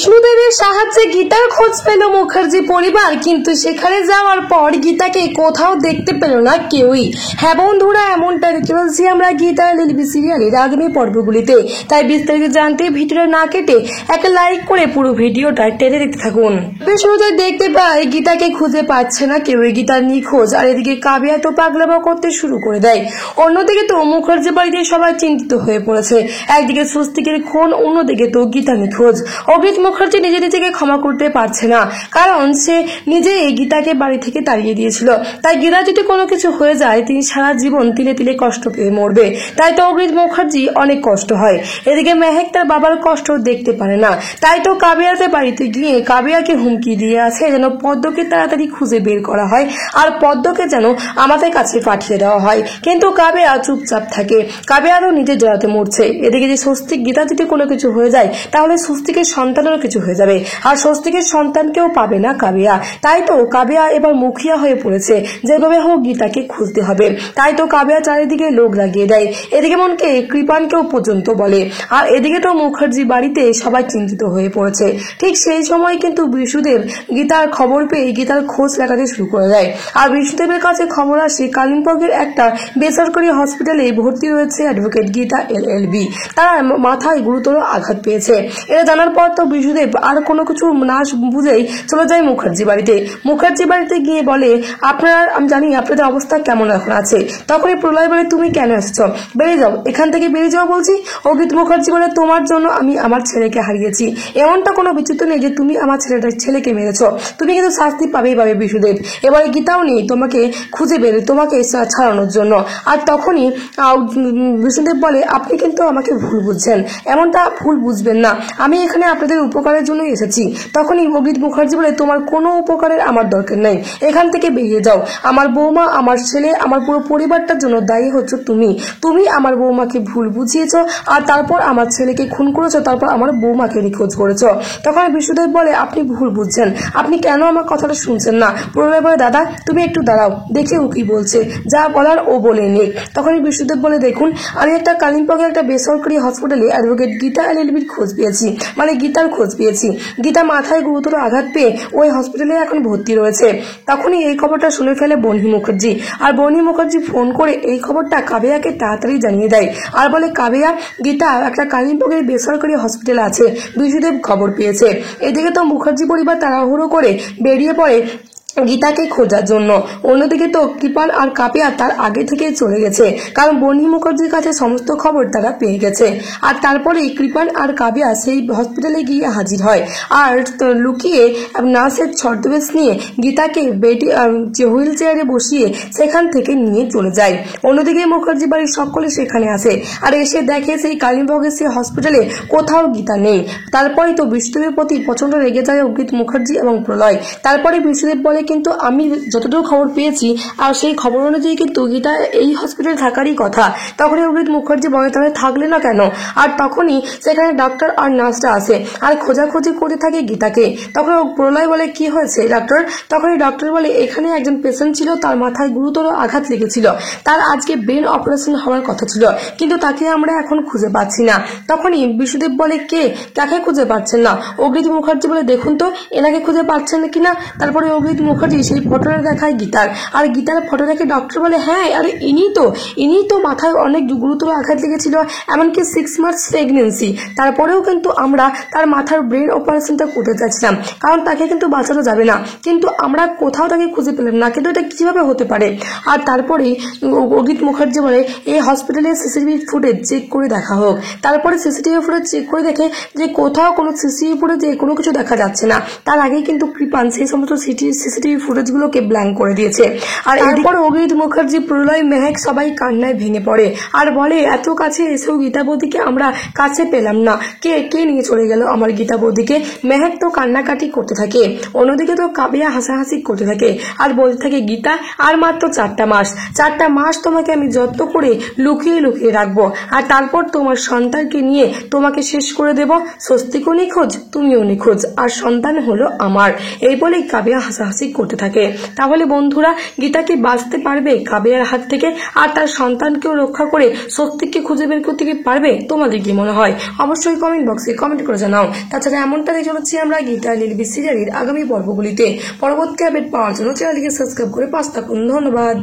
বিষ্ণুদেবের সাহায্যে গীতার খোঁজ পেল মুখার্জি পরিবার, কিন্তু সেখানে যাওয়ার পর গীতাকে কোথাও দেখতে পেল না কেউই। হ্যাঁ বন্ধুরা, এমনটা দেখতে পাচ্ছি আমরা গীতার লিলবি সিরিয়ালের আগামী পর্বগুলিতে। তাই বিস্তারিত জানতে ভিডিওটা না কেটে একটা লাইক করে পুরো ভিডিওটা টেনে দেখতে থাকুন। বিষ্ণুদেব দেখতে পায় গীতাকে খুঁজে পাচ্ছে না কেউই, গীতার নিখোঁজ। আর এদিকে কাবিয়া তো পাগলামো করতে শুরু করে দেয়। অন্যদিকে তো মুখার্জি বাড়িতে সবাই চিন্তিত হয়ে পড়েছে। একদিকে স্বস্তিকের খুন, অন্যদিকে তো গীতা নিখোঁজ। অভিজিৎ মুখার্জি নিজেকে ক্ষমা করতে পারছে না, কারণ সে নিজে এই গীতাকে বাড়ি থেকে তাড়িয়ে দিয়েছিল। তাই গীতা যদি কোনো কিছু হয়ে যায় তিনি সারা জীবন তিলে তিলে কষ্ট পেয়ে মরবে। তাই তো অভিজিৎ মুখার্জি অনেক কষ্ট হয়। এদিকে মেহেক তার বাবার কষ্ট দেখতে পারে না, তাই তো কাবিয়াতে বাড়িতে গিয়ে কাবিয়াকে হুমকি দিয়ে আছে যেন পদ্মকে তাড়াতাড়ি খুঁজে বের করা হয় আর পদ্মকে যেন আমাদের কাছে পাঠিয়ে দেওয়া হয়। কিন্তু কাবিয়া চুপচাপ থাকে। কাবিয়ারও নিজের জড়াতে মরছে। এদিকে যে স্বস্তিক গীতা যদি কোনো কিছু হয়ে যায় তাহলে স্বস্তিকের সন্তানেরও কিছু হয়ে যাবে, আর স্বস্তিকের সন্তানকেও পাবে না কাবিয়া। তাই তো কাবিয়া এবার মুখিয়া হয়ে পড়েছে, যেভাবে হোক গীতাকে খুঁজতে হবে। তাই তো কাবিয়া চারিদিকে লোক লাগিয়ে দেয়। এদিকে মনকে কৃপানকেও পর্যন্ত বলে। আর এদিকে তো মুখার্জি বাড়িতে সবাই চিন্তিত হয়ে পড়েছে। ঠিক সেই সময় কিন্তু বিষ্ণুদেব গীতার খবর পেয়ে গীতার খোঁজ লাগাতে শুরু করে দেয়। আর বিষ্ণুদেবের কাছে খবর আসে কালিম্পংয়ের একটা বেসরকারি হসপিটালে ভর্তি রয়েছে অ্যাডভোকেট গীতা এলএলবি। তারা মাথায় গুরুতর আঘাত পেয়েছে। এটা জানার পর তো বিষ্ণুদেব আর কোনো কিছু না বুঝেই চলে যায় মুখার্জি বাড়িতে। মুখার্জি বাড়িতে গিয়ে বলে, আমি জানি আপনাদের অবস্থা কেমন এখন আছে। তখনই প্রলয় বলে, তুমি কেন এসেছো? বেরিয়ে যাও, এখান থেকে বেরিয়ে যাও বলছি। অভিজিৎ মুখার্জি বলে, তোমার জন্য আমি আমার ছেলেকে হারিয়েছি। এমনটা কোনো বিচিত্র নেই যে তুমি আমার ছেলেকে মেরেছো। তুমি কিন্তু শাস্তি পাবেই পাবে বিষ্ণুদেব। এবারে গীতাও নেই তোমাকে খুঁজে তোমাকে ছাড়ানোর জন্য। আর তখনই বিষ্ণুদেব বলে, আপনি কিন্তু আমাকে ভুল বুঝছেন, এমনটা ভুল বুঝবেন না, আমি এখানে আপনাদের উপকারের জন্যই এসেছি। তখনই অভিজিৎ মুখার্জি বলে, তোমার কোনো উপকারের আমার দরকার নেই, এখান থেকে বেরিয়ে যাও। আমার বৌমা, আমার ছেলে, আমার পুরো পরিবারটার জন্য দায়ী হচ্ছে তুমি আমার বৌমাকে ভুল বুঝিয়েছ, আর তারপর আমার ছেলেকে খুন করেছো, তারপর আমার বৌমাকে নিখোঁজ করেছো। তখন বিষ্ণুদেব বলে, আপনি ভুল বুঝছেন, আপনি কেন আমার কথাটা শুনছেন না? প্রলয় বলে, দাদা তুমি একটু দাঁড়াও, দেখে ও কি বলছে, যা বলার ও বলে নেই। তখনই বিষ্ণুদেব বলে, দেখুন আমি একটা কালিম্পংয়ের একটা বেসরকারি হসপিটালে অ্যাডভোকেট গীতা এলএলবির খোঁজ পেয়েছি, মানে গীতার খোঁজ পেয়েছি। গীতা মাথায় গুরুতর আঘাত পেয়ে ওই হসপিটালে এখন ভর্তি রয়েছে। তখনই এই খবরটা শুনে ফেলে বনি মুখার্জি। আর বনি মুখার্জি ফোন করে এই খবরটা কাবিয়াকে তাড়াতাড়ি জানিয়ে দেয় আর বলে, কাবিয়া, গীতা একটা কালিম্পংয়ের বেসরকারি হসপিটালে আছে, বিষ্ণুদেব খবর পেয়েছে। এদিকে তো মুখার্জি পরিবার তাড়াহুড়ো করে বেরিয়ে পড়ে গীতাকে খোঁজার জন্য। অন্যদিকে তো কৃপাল আর কাবিয়া তার আগে থেকে চলে গেছে, কারণ বনি মুখার্জির কাছে সমস্ত খবর তারা পেয়ে গেছে। আর তারপরেই কৃপাল আর কাবিয়া সেই হসপিটালে গিয়ে হাজির হয় আর লুকিয়ে নার্সের ছদ্মবেশ নিয়ে গীতাকে হুইল চেয়ারে বসিয়ে সেখান থেকে নিয়ে চলে যায়। অন্যদিকে মুখার্জি বাড়ির সকলে সেখানে আসে আর এসে দেখে সেই কালিম্পংয়ের সেই হসপিটালে কোথাও গীতা নেই। তারপরেই তো বিষ্ণুদেবের প্রতি প্রচন্ড রেগে যায় অভিজিৎ মুখার্জি এবং প্রলয়। তারপরে বিষ্ণুদেব বলে, কিন্তু আমি যতটুকু খবর পেয়েছি আর সেই খবর অনুযায়ী কিন্তু গীতা এই হসপিটালে থাকারই কথা। তখনই অভিজিৎ মুখার্জি বলে, তাহলে থাকলে না কেন? আর তখনই সেখানে ডাক্তার আর নার্সটা আসে আর খোঁজাখুঁজি করতে থাকে গীতাকে। তখন প্রলয় বলে, কি হয়েছে ডাক্তার? তখনই ডক্টর বলে, এখানে একজন পেশেন্ট ছিল, তার মাথায় গুরুতর আঘাত লেগেছিল, তার আজকে ব্রেন অপারেশন হওয়ার কথা ছিল, কিন্তু তাকে আমরা এখন খুঁজে পাচ্ছি না। তখনই বিষ্ণুদেব বলে, কাকে খুঁজে পাচ্ছেন না? অভিজিৎ মুখার্জি বলে, দেখুন তো এনাকে খুঁজে পাচ্ছেন কিনা। তারপরে অভিজিৎ মুখার্জি সেই ফটোটা দেখায় গীতার, আর গীতার ফটো দেখে ডক্টর বলে, হ্যাঁ আরে ইনি তো মাথায় অনেক গুরুতর আঘাত লেগেছিল, এমনকি 6 মান্থস প্রেগনেন্সি। তারপরেও কিন্তু আমরা তার মাথার ব্রেন অপারেশনটা করতে চাচ্ছিলাম, কারণ তাকে কিন্তু বাঁচানো যাবে না, কিন্তু আমরা কোথাও তাকে খুঁজে পেলাম না, কিন্তু এটা কিভাবে হতে পারে? আর তারপরেই অভিজিৎ মুখার্জি বলে, এই হসপিটালের সিসিটিভি ফুটেজ চেক করে দেখা হোক। তারপরে সিসিটিভি ফুটেজ চেক করে দেখে যে কোথাও কোনো সিসিটিভি ফুটেজে কোনো কিছু দেখা যাচ্ছে না। তার আগে কিন্তু কৃপান সেই সমস্ত সিসিটিভি ফুটেজগুলোকে ব্ল্যাঙ্ক করে দিয়েছে। আর এরপর অভিজিৎ মুখার্জি, প্রলয়, মেহেক সবাই কান্নায় ভেঙে পড়ে আর বলে, এত কাছে এসেও গীতা বৌদিকে আমরা কাছে পেলাম না, কে নিয়ে চলে গেল আমার গীতা বৌদিকে? মেহেক তো কান্নাকাটি করতে থাকে। অন্যদিকে তো কাবিয়া হাসাহাসি করতে থাকে আর বলতে থাকে, গীতা আর মাত্র 4টা মাস তোমাকে আমি যত্ন করে লুকিয়ে রাখবো, আর তারপর তোমার সন্তানকে নিয়ে তোমাকে শেষ করে দেব। স্বস্তিকও নিখোঁজ, তুমিও নিখোঁজ, আর সন্তান হলো আমার। এই বলেই কাবিয়া হাসাহাসি করতে থাকে। তাহলে বন্ধুরা, গীতা কি বাঁচতে পারবে কাবেরের হাত থেকে আর তার সন্তানকেও রক্ষা করে স্বস্তিককে খুঁজে বের করতে কি পারবে? তোমাদের কি মনে হয় অবশ্যই কমেন্ট বক্সে কমেন্ট করে জানাও। তাছাড়া এমনটা দেখে চলেছি আমরা গীতা লিলবি সিরিয়ালের আগামী পর্বগুলিতে। পরবর্তী আপডেট পাওয়ার জন্য চ্যানেলটিকে সাবস্ক্রাইব করে পাশে থাকুন। ধন্যবাদ।